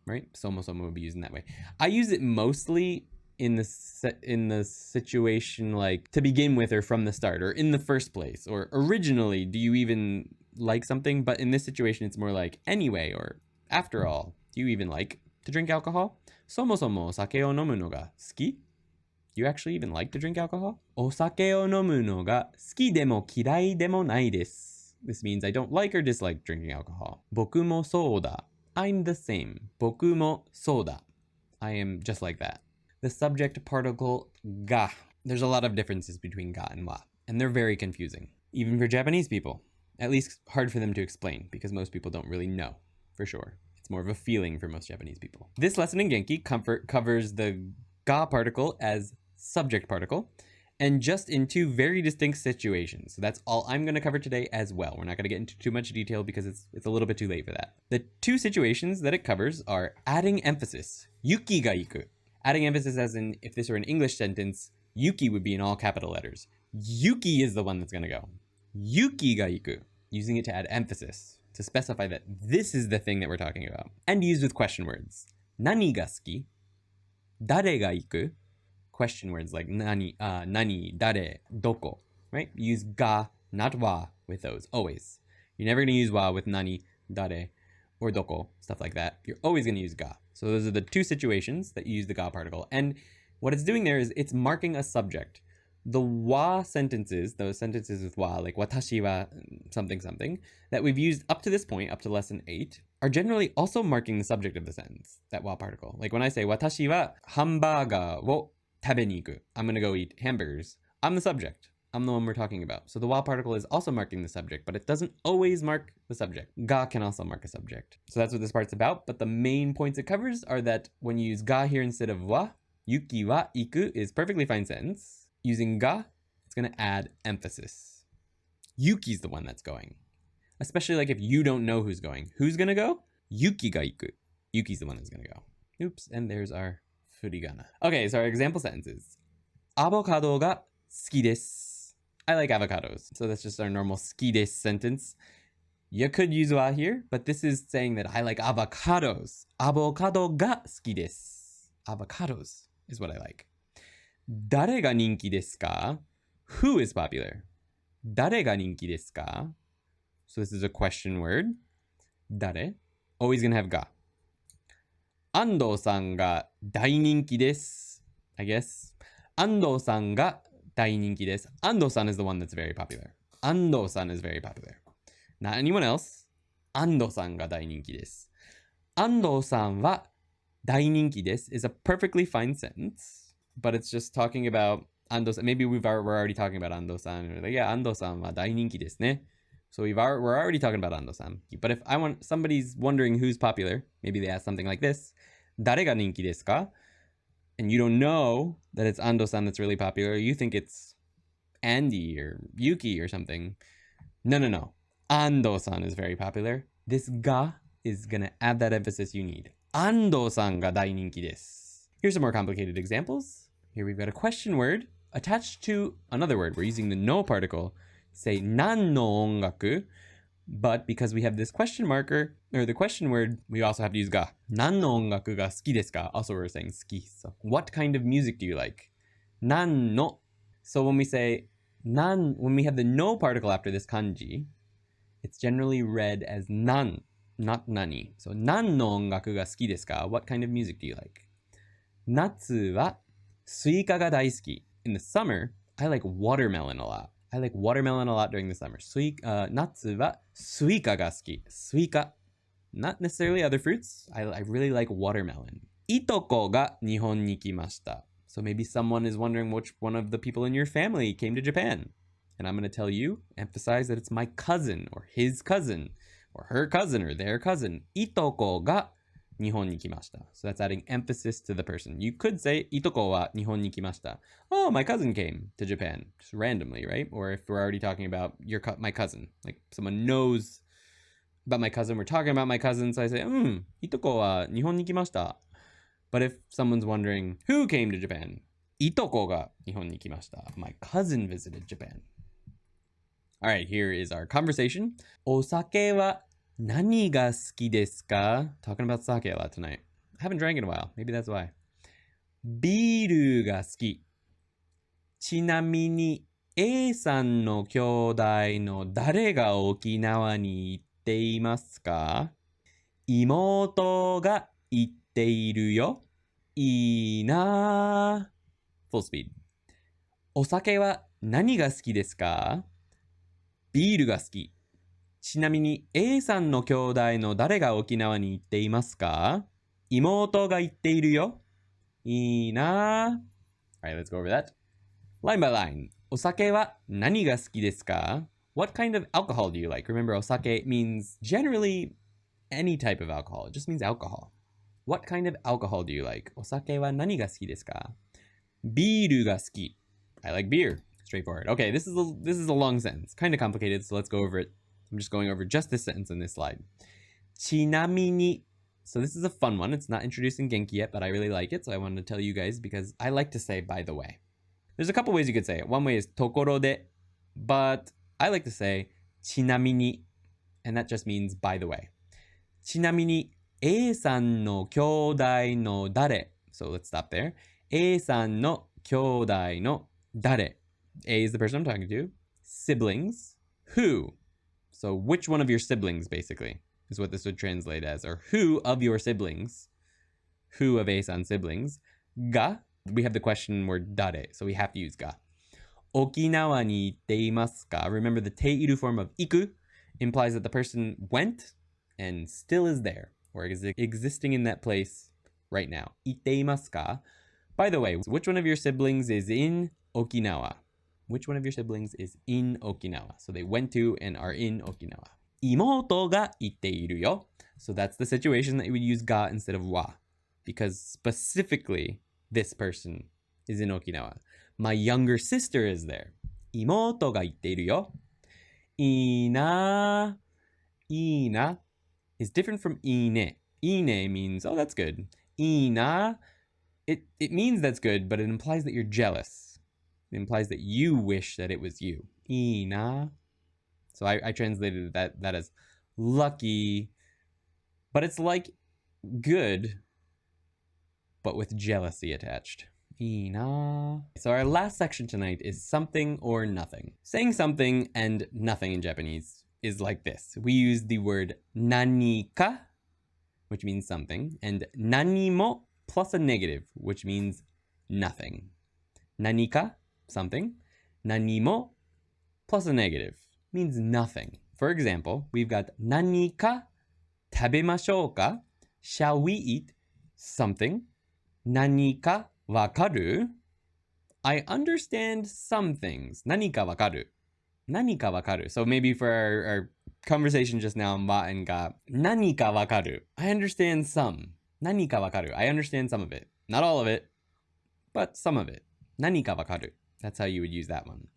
Speaker 1: right? そもそも would be used in that way. I use it mostly in the situation like to begin with or from the start or in the first place or originally. Do you even like something? But in this situation, it's more like anyway or after all. Do you even like to drink alcohol? そもそもお酒を飲むのが好き? Do you actually even like to drink alcohol? お酒を飲むのが好きでも嫌いでもないです. This means I don't like or dislike drinking alcohol. 僕もそうだ. I'm the same. 僕もそうだ. I am just like that. The subject particle ga. There's a lot of differences between ga and wa, and they're very confusing, even for Japanese people. At least hard for them to explain, because most people don't really know, for sure. It's more of a feeling for most Japanese people. This lesson in Genki covers the ga particle as subject particle, and just in two very distinct situations. So that's all I'm going to cover today as well. We're not going to get into too much detail because it's a little bit too late for that. The two situations that it covers are adding emphasis, yuki ga iku. Adding emphasis as in, if this were an English sentence, Yuki would be in all capital letters. Yuki is the one that's going to go. Yuki ga iku. Using it to add emphasis, to specify that this is the thing that we're talking about. And used with question words. Nani ga suki? Dare ga iku? Question words like nani, dare, doko. Right? Use ga, not wa with those, always. You're never going to use wa with nani, dare, or doko, stuff like that. You're always going to use ga. So those are the two situations that you use the ga particle. And what it's doing there is it's marking a subject. The wa sentences, those sentences with wa, like watashi wa something something, that we've used up to this point, up to lesson 8, are generally also marking the subject of the sentence, that wa particle. Like when I say, watashi wa hamburger wo tabe ni iku, I'm going to go eat hamburgers. I'm the subject. I'm the one we're talking about. So the wa particle is also marking the subject, but it doesn't always mark the subject. Ga can also mark a subject. So that's what this part's about, but the main points it covers are that when you use ga here instead of wa, yuki wa iku is perfectly fine sentence. Using ga, it's going to add emphasis. Yuki's the one that's going. Especially like if you don't know who's going. Who's going to go? Yuki ga iku. Yuki's the one that's going to go. Oops, and there's our furigana. Okay, so our example sentences. Avocado ga suki desu. I like avocados. So that's just our normal suki desu sentence. You could use wa here, but this is saying that I like avocados. Avocado ga suki desu. Avocados is what I like. Dare ga ninki desu ka? Who is popular? Dare ga ninki desu ka? So this is a question word. Dare. Always gonna have ga. Ando-san ga daininki desu. I guess. Ando-san ga daininki desu. Ando-san is the one that's very popular. Ando-san is very popular. Not anyone else. Ando-san ga daininki desu. Ando-san wa daininki desu is a perfectly fine sentence, but it's just talking about Ando-san. Maybe we're already talking about Ando-san. Like, yeah, Ando-san wa daininki desu ne. So we're already talking about Ando-san. But if somebody's wondering who's popular, maybe they ask something like this. Dare ga ninki desu ka? and you don't know that it's Ando-san that's really popular, you think it's Andy or Yuki or something. No. Ando-san is very popular. This ga is gonna add that emphasis you need. Ando-san ga daininki desu. Here's some more complicated examples. Here we've got a question word attached to another word. We're using the no particle. Say nan no ongaku, but because we have this question marker, or the question word, we also have to use ga. Nan no ongaku ga suki desu ka? Also we're saying suki. So what kind of music do you like? Nan no. So when we say nan, when we have the no particle after this kanji, it's generally read as nan, not nani. So nan no ongaku ga suki desu ka? What kind of music do you like? Natsu wa suika ga daisuki. In the summer, I like watermelon a lot. I like watermelon a lot during the summer. Natsu wa suika ga suki. Suika. Not necessarily other fruits. I really like watermelon. Itoko ga Nihon ni kimashita. So maybe someone is wondering which one of the people in your family came to Japan. And I'm going to tell you, emphasize that it's my cousin, or his cousin, or her cousin, or their cousin. Itoko ga Nihon ni kimashita. So that's adding emphasis to the person. You could say, Itoko wa Nihon ni kimashita. Oh, my cousin came to Japan. Just randomly, right? Or if we're already talking about my cousin. Like someone knows about my cousin. We're talking about my cousin. So I say, Itoko wa Nihon ni kimashita. But if someone's wondering, who came to Japan? Itoko ga Nihon ni kimashita. My cousin visited Japan. All right, here is our conversation. Osake wa nani ga suki desu ka? Talking about sake a lot tonight. I haven't drank in a while. Maybe that's why. Biru ga suki. Chinamini, A さんの兄弟の誰が沖縄に行っていますか? 妹が行っているよ。いいな。Full speed. お酒は何が好きですか? ビールが好き。ちなみに A さんの兄弟の誰が沖縄に行っていますか? 妹が行っているよ。いいな。Alright, let's go over that. Line by line. お酒は何が好きですか? What kind of alcohol do you like? Remember, osake means generally any type of alcohol. It just means alcohol. What kind of alcohol do you like? お酒は何が好きですか? ビールが好き。I like beer. Straightforward. Okay, this is a long sentence. Kind of complicated, so let's go over it. I'm just going over just this sentence in this slide. ちなみに. So this is a fun one. It's not introducing Genki yet, but I really like it, so I wanted to tell you guys because I like to say by the way. There's a couple ways you could say it. One way is tokoro de, but I like to say ちなみに, and that just means by the way. ちなみに A さんの兄弟の誰? So let's stop there. A さんの兄弟の誰? A is the person I'm talking to. Siblings. Who? So which one of your siblings, basically, is what this would translate as. Or who of your siblings? Who of A-san's siblings? Ga. We have the question word dare, so we have to use ga. Okinawa ni itteimasu ka? Remember, the teiru form of iku implies that the person went and still is there, or is existing in that place right now. Itteimasu ka? By the way, which one of your siblings is in Okinawa? Which one of your siblings is in Okinawa? So they went to and are in Okinawa. Imoto ga itteiru yo. So that's the situation that you would use ga instead of wa. Because specifically, this person is in Okinawa. My younger sister is there. Imoto ga itteiru yo. Ina. Ina is different from ine. Ine means, oh, that's good. Ina, it means that's good, but it implies that you're jealous. It implies that you wish that it was you. Ina. So I translated that as lucky, but it's like good, but with jealousy attached. Ina. So our last section tonight is something or nothing. Saying something and nothing in Japanese is like this. We use the word nanika, which means something, and nanimo plus a negative, which means nothing. Nanika, something. Nanimo plus a negative means nothing. For example, we've got nanika tabemashou ka? Shall we eat something? Nanika wakaru? I understand some things. Nanika wakaru? Nanika wakaru? So maybe for our conversation just now, ma and ga. Nanika wakaru? I understand some. Nanika wakaru? I understand some of it. Not all of it, but some of it. 何かわかる. That's how you would use that one.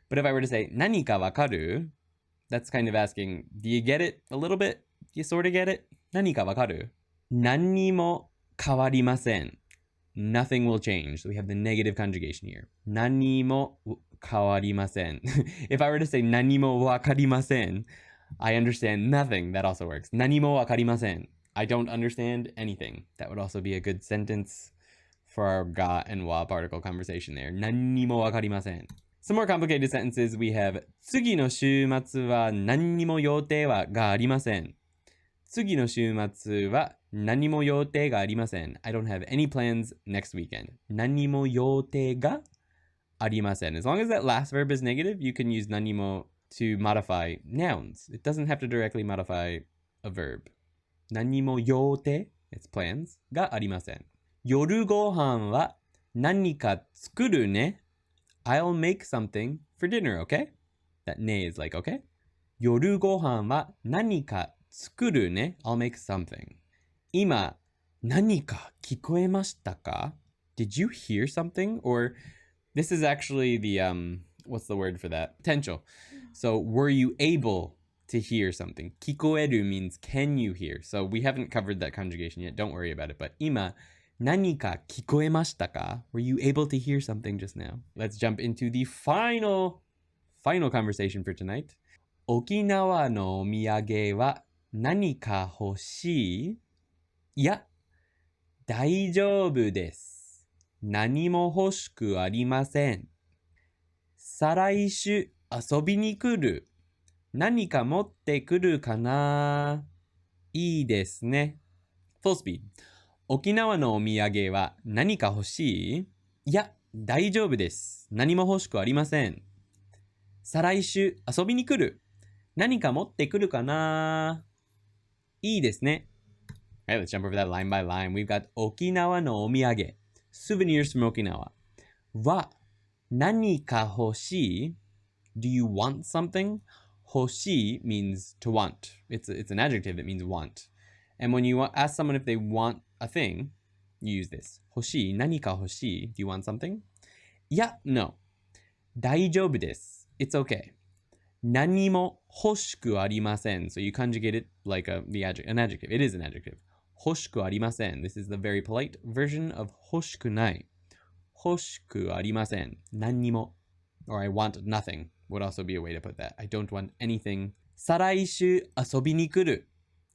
Speaker 1: But if I were to say 何かわかる, that's kind of asking, do you get it a little bit? Do you sort of get it? 何かわかる? 何にも変わりません. Nothing will change. So we have the negative conjugation here. 何にも変わりません. If I were to say 何にもわかりません, I understand nothing. That also works. 何にもわかりません. I don't understand anything. That would also be a good sentence for our ga and wa particle conversation there. 何にもわかりません. Some more complicated sentences. We have 次の週末は何にも予定がありません. 次の週末は何も予定がありません. I don't have any plans next weekend. 何も予定がありません. As long as that last verb is negative, you can use 何も to modify nouns. It doesn't have to directly modify a verb. 何も予定, it's plans, がありません. 夜ご飯は何か作るね. I'll make something for dinner, okay? That ne is like, okay? 夜ご飯は何か作るね. I'll make something. 今、何か聞こえましたか? Did you hear something? Or this is actually the, what's the word for that? Potential. So were you able to hear something? 聞こえる means can you hear? So we haven't covered that conjugation yet. Don't worry about it. But 今、何か聞こえましたか? Were you able to hear something just now? Let's jump into the final conversation for tonight. 沖縄のお土産は何か欲しい? いや、大丈夫です。何も欲しくありません。再来週遊びに来る。何か持ってくるかな? いいですね。Full speed. 沖縄のお土産は何か欲しい? いや、大丈夫です。何も欲しくありません。再来週遊びに来る。何か持ってくるかな? いいですね。Alright, let's jump over that line by line. We've got 沖縄のお土産. Souvenirs from Okinawa. は何か欲しい? Do you want something? 欲しい means to want. It's an adjective that means want. And when you ask someone if they want a thing, you use this. 欲しい? 何か欲しい? Do you want something? いや、no. 大丈夫です. It's okay. 何も欲しくありません. So you conjugate it like an adjective. It is an adjective. 欲しくありません. This is the very polite version of 欲しくない. 欲しくありません. 何にも. Or I want nothing would also be a way to put that. I don't want anything. 再来週遊びに来る.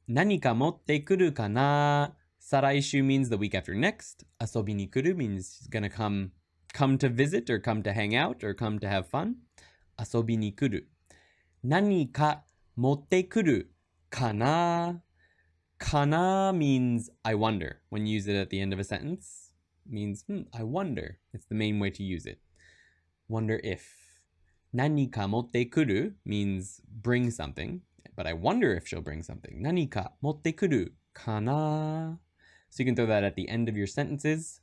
Speaker 1: 何か持ってくるかな? 再来週 means the week after next. 遊びに来る means he's gonna come to visit or come to hang out or come to have fun. 遊びに来る. 何か持ってくるかな? Kana means I wonder. When you use it at the end of a sentence, it means I wonder. It's the main way to use it. Wonder if. 何か持ってくる means bring something, but I wonder if she'll bring something. 何か持ってくるかな? So you can throw that at the end of your sentences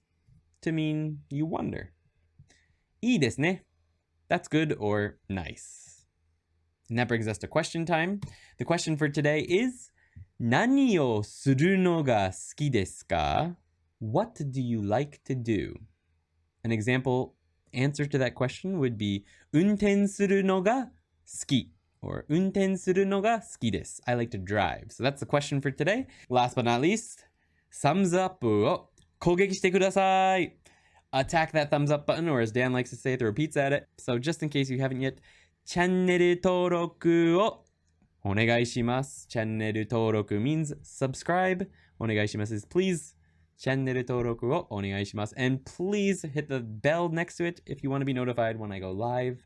Speaker 1: to mean you wonder. いいですね. That's good or nice. And that brings us to question time. The question for today is, 何をするのが好きですか? What do you like to do? An example answer to that question would be 運転するのが好き or 運転するのが好きです. I like to drive. So that's the question for today. Last but not least, thumbs up を攻撃してください. Attack that thumbs up button, or as Dan likes to say, throw pizza at it. So just in case you haven't yet, チャンネル登録をお願いします. チャンネル登録 means subscribe. お願いします is please. チャンネル登録をお願いします. And please hit the bell next to it if you want to be notified when I go live.